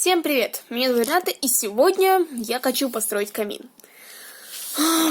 Всем привет! Меня зовут Рената, и сегодня я хочу построить камин.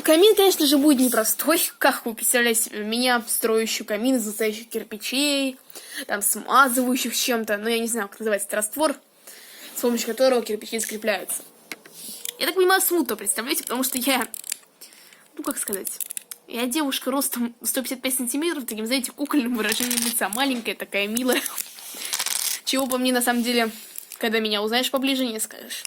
Камин, конечно же, будет непростой. Как вы представляете себе меня, строящую камин из настоящих кирпичей, там, смазывающих чем-то, ну, я не знаю, как называется этот раствор, с помощью которого кирпичи скрепляются. Я так понимаю, смутно представляете, потому что я, как сказать, я девушка ростом 155 сантиметров, таким, знаете, кукольным выражением лица, маленькая такая, милая. Чего по мне, на самом деле, когда меня узнаешь поближе, не скажешь.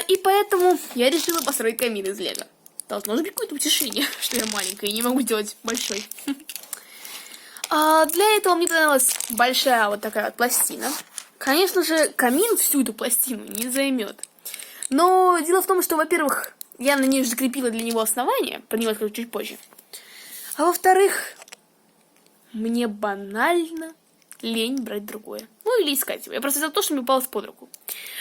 И поэтому я решила построить камин из лего. Должно же быть какое-то утешение, что я маленькая и не могу сделать большой. Для этого мне понадобилась большая вот такая вот пластина. Конечно же, камин всю эту пластину не займет. Но дело в том, что, во-первых, я на ней закрепила для него основание, про него скажу чуть позже. А во-вторых, мне банально лень брать другое. Ну или искать его. Я просто взяла то, что мне упалось под руку.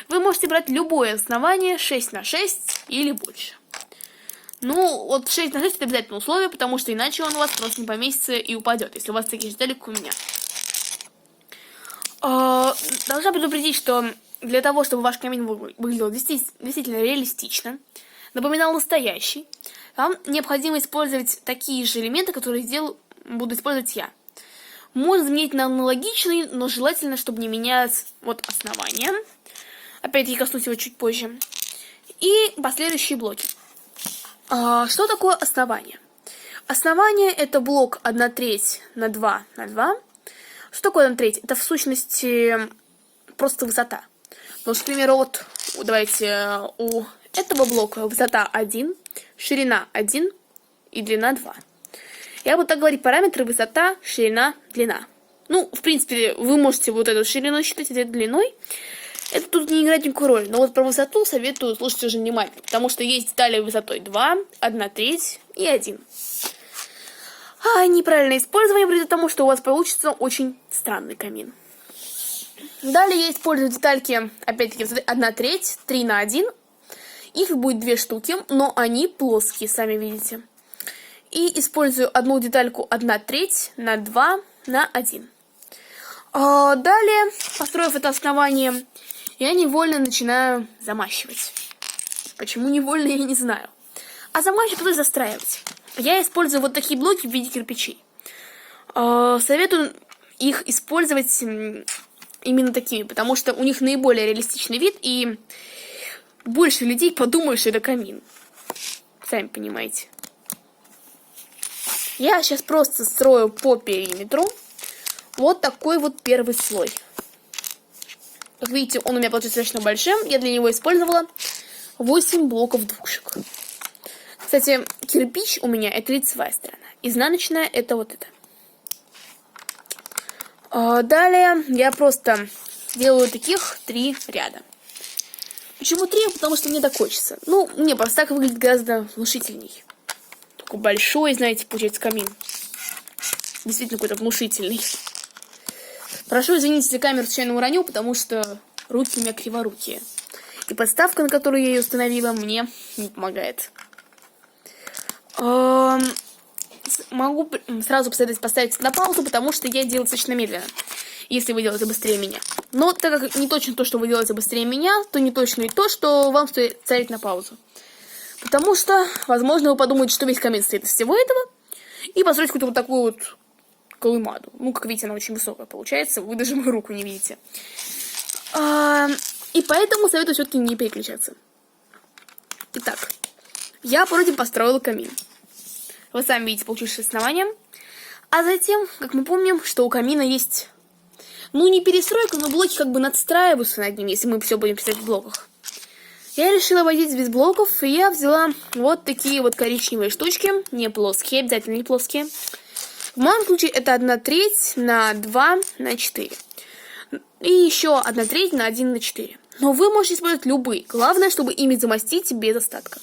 Вы можете брать любое основание 6 на 6 или больше. Ну, вот 6 на 6 это обязательно условие, потому что иначе он у вас просто не поместится и упадет, если у вас такие же детали, как у меня. Должна предупредить, что для того, чтобы ваш камин выглядел действительно реалистично, напоминал настоящий, вам необходимо использовать такие же элементы, которые буду использовать я. Можно заменить на аналогичный, но желательно, чтобы не менять вот основание. Опять-таки коснусь его чуть позже. И последующие блоки. Что такое основание? Основание это блок 1/3 на 2 на 2. Что такое 1/3? Это в сущности просто высота. Потому что, к примеру, вот давайте у этого блока высота 1, ширина 1 и длина 2. Я буду так говорить параметры: высота, ширина, длина. Ну, в принципе, вы можете вот эту ширину считать, этой длиной. Это тут не играет никакой роли. Но вот про высоту советую слушать уже внимательно. Потому что есть детали высотой 2, 1/3 и 1. Неправильное использование приведет к тому, что у вас получится очень странный камин. Далее я использую детальки, опять-таки, 1/3, 3 на 1. Их будет 2 штуки, но они плоские, сами видите. И использую одну детальку 1/3 на 2 на 1. Далее, построив это основание, я невольно начинаю замащивать. Почему невольно, я не знаю. Замащивать, то есть застраивать. Я использую вот такие блоки в виде кирпичей. Советую их использовать именно такими, потому что у них наиболее реалистичный вид, и больше людей подумают, что это камин. Сами понимаете. Я сейчас просто строю по периметру вот такой вот первый слой. Как видите, он у меня получился достаточно большим. Я для него использовала 8 блоков двушек. Кстати, кирпич у меня это лицевая сторона. Изнаночная это вот это. Далее я просто делаю таких 3 ряда. Почему 3? Потому что мне так хочется. Ну, мне просто так выглядит гораздо внушительней. Такой большой, знаете, получается камин. Действительно какой-то внушительный. Прошу извинить, если камеру случайно уронил, потому что руки у меня криворукие. И подставка, на которую я ее установила, мне не помогает. Могу сразу поставить на паузу, потому что я делаю достаточно медленно, если вы делаете быстрее меня. Но так как не точно то, что вы делаете быстрее меня, то не точно и то, что вам стоит ставить на паузу. Потому что, возможно, вы подумаете, что весь камин состоит из всего этого, и построить какую-то вот такую вот колымаду. Ну, как видите, она очень высокая получается, вы даже мою руку не видите. И поэтому советую все-таки не переключаться. Итак, я вроде построила камин. Вы сами видите получившееся основание. А затем, как мы помним, что у камина есть, ну, не перестройка, но блоки как бы надстраиваются над ним, если мы все будем писать в блоках. Я решила обойтись без блоков, и я взяла вот такие вот коричневые штучки, не плоские, обязательно не плоские. В моем случае это 1/3 на 2 на 4. И еще 1/3 на 1 на 4. Но вы можете использовать любые. Главное, чтобы ими замостить без остатка.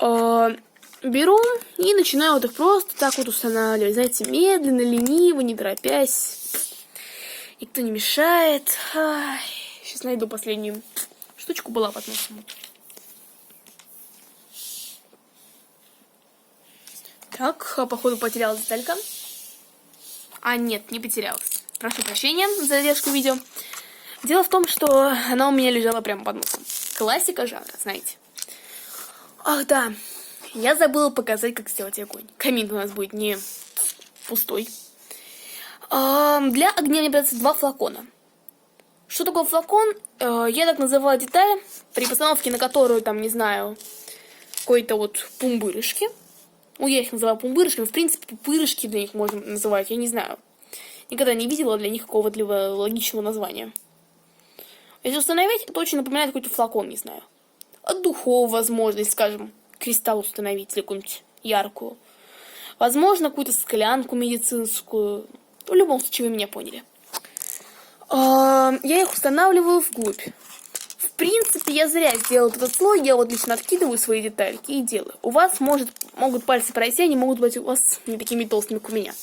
Беру и начинаю вот их просто так вот устанавливать. Знаете, медленно, лениво, не торопясь. Никто не мешает. Сейчас найду последнюю штучку, была под носом. Так, походу потерялась деталька. Нет, не потерялась. Прошу прощения за задержку видео. Дело в том, что она у меня лежала прямо под носом. Классика жанра, знаете. Ах да, я забыла показать, как сделать огонь. Камин у нас будет не пустой. Для огня мне придется 2 флакона. Что такое флакон? Я так называю деталь, при постановке на которую, там, не знаю, какой-то вот пумбырышки. Ну, я их называю пумбырышками. В принципе, пупырышки для них можно называть, я не знаю. Никогда не видела для них какого-либо логичного названия. Если установить, это очень напоминает какой-то флакон, не знаю. От духов, возможно, скажем, кристалл установить или какую-нибудь яркую. Возможно, какую-то склянку медицинскую. В любом случае, вы меня поняли. Я их устанавливаю вглубь. В принципе, я зря сделала этот слой. Я вот лично откидываю свои детальки и делаю. У вас могут пальцы пройти, они могут быть у вас не такими толстыми, как у меня.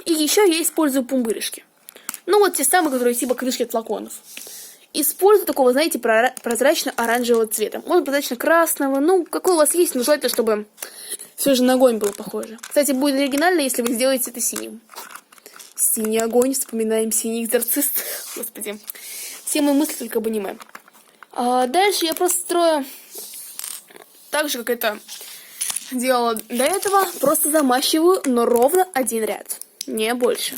И еще я использую пумбырышки. Ну, вот те самые, которые типа крышки от флаконов. Использую такого, знаете, прозрачно-оранжевого цвета. Может, прозрачно-красного. Ну, какой у вас есть, но желательно, чтобы все же на огонь было похоже. Кстати, будет оригинально, если вы сделаете это синим. Синий огонь, вспоминаем синий экзорцист. Господи. Все мои мысли только об аниме. Дальше я просто строю так же, как это делала до этого. Просто замащиваю, но ровно один ряд. Не больше.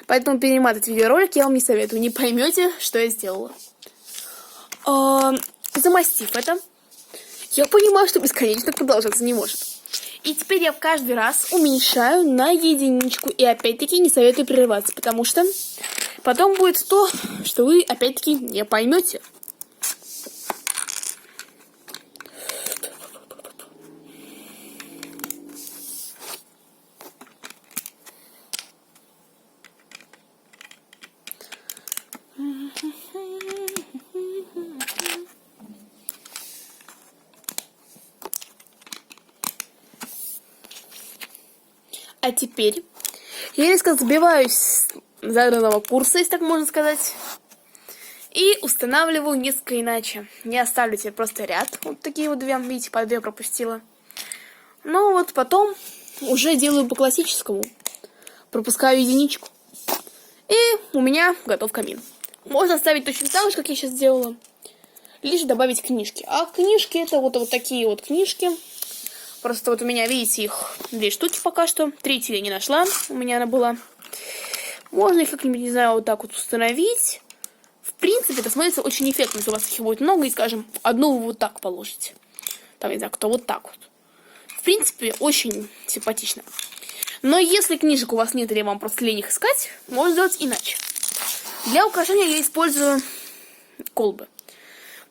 Поэтому перематывать видеоролик я вам не советую. Не поймете, что я сделала. Замастив это, я понимаю, что бесконечно продолжаться не может. И теперь я каждый раз уменьшаю на единичку. И опять-таки не советую прерываться, потому что потом будет то, что вы опять-таки не поймете. А теперь я резко сбиваюсь с заданного курса, если так можно сказать, и устанавливаю несколько иначе. Не оставлю себе просто ряд. Вот такие вот 2, видите, по 2 пропустила. Но вот потом уже делаю по классическому. Пропускаю единичку. И у меня готов камин. Можно оставить точно так же, как я сейчас сделала. Лишь добавить книжки. А книжки это вот такие вот книжки. Просто вот у меня, видите, их 2 штуки пока что. 3-ю я не нашла. У меня она была. Можно их как-нибудь, не знаю, вот так вот установить. В принципе, это смотрится очень эффектно, если у вас их будет много. И, скажем, одну вы вот так положите. Там, не знаю, кто вот так вот. В принципе, очень симпатично. Но если книжек у вас нет или вам просто лень их искать, можно сделать иначе. Для украшения я использую колбы.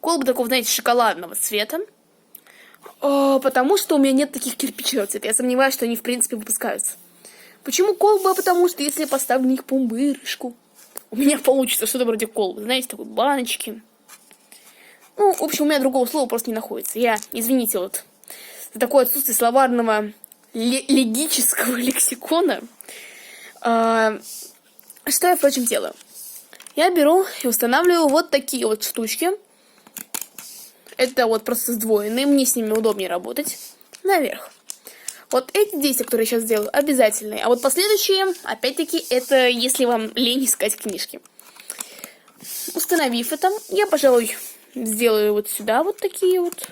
Колбы такого, знаете, шоколадного цвета. Потому что у меня нет таких кирпичного цвета. Я сомневаюсь, что они, в принципе, выпускаются. Почему колба? Потому что если я поставлю на них пумбырышку, у меня получится что-то вроде колбы. Знаете, такой баночки. Ну, в общем, у меня другого слова просто не находится. Извините, вот, за такое отсутствие словарного легического лексикона. Что я, впрочем, делаю? Я беру и устанавливаю вот такие вот штучки. Это вот просто сдвоенные, мне с ними удобнее работать. Наверх. Вот эти действия, которые я сейчас сделаю, обязательные. А вот последующие, опять-таки, это если вам лень искать книжки. Установив это, я, пожалуй, сделаю вот сюда вот такие вот.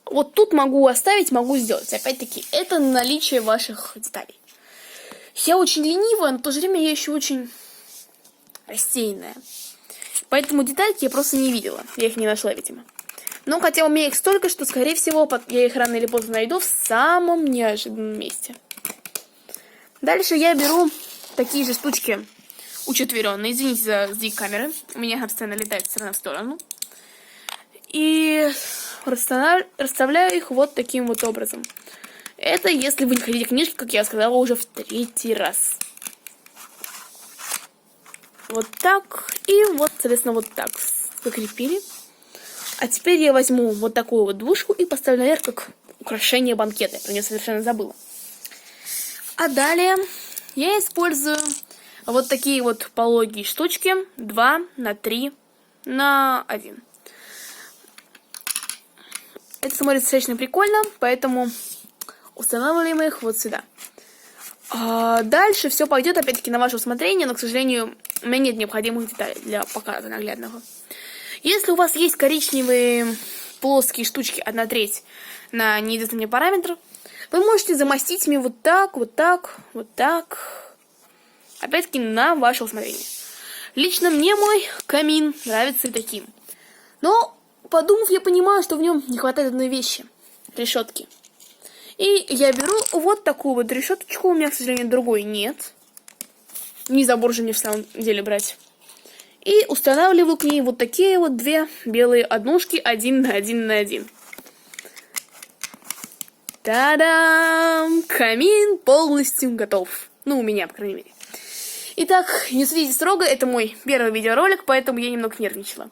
Вот тут могу оставить, могу сделать. Опять-таки, это наличие ваших деталей. Я очень ленивая, но в то же время я еще очень рассеянная. Поэтому детальки я просто не видела. Я их не нашла, видимо. Но хотя у меня их столько, что, скорее всего, я их рано или поздно найду в самом неожиданном месте. Дальше я беру такие же штучки учетверенные. Извините за сдвиг камеры. У меня постоянно летает с стороны в сторону. И расставляю их вот таким вот образом. Это если вы не хотите книжки, как я сказала уже в 3-й раз. Вот так. И вот, соответственно, вот так закрепили. А теперь я возьму вот такую вот двушку и поставлю наверх как украшение банкета. Я про нее совершенно забыла. А далее я использую вот такие вот пологие штучки. 2 на 3 на 1. Это смотрится достаточно прикольно, поэтому устанавливаем их вот сюда. Дальше все пойдет опять-таки на ваше усмотрение, но, к сожалению, у меня нет необходимых деталей для показа наглядного. Если у вас есть коричневые плоские штучки 1/3 на неизвестный мне параметр, вы можете замостить ими вот так, вот так, вот так. Опять-таки на ваше усмотрение. Лично мне мой камин нравится и таким. Но, подумав, я понимаю, что в нем не хватает одной вещи. Решетки. И я беру вот такую вот решеточку. У меня, к сожалению, другой нет. Не забор же мне в самом деле брать. И устанавливаю к ней вот такие вот две белые однушки 1 на 1 на 1. Та-дам! Камин полностью готов. Ну, у меня, по крайней мере. Итак, не судите строго, это мой первый видеоролик, поэтому я немного нервничала.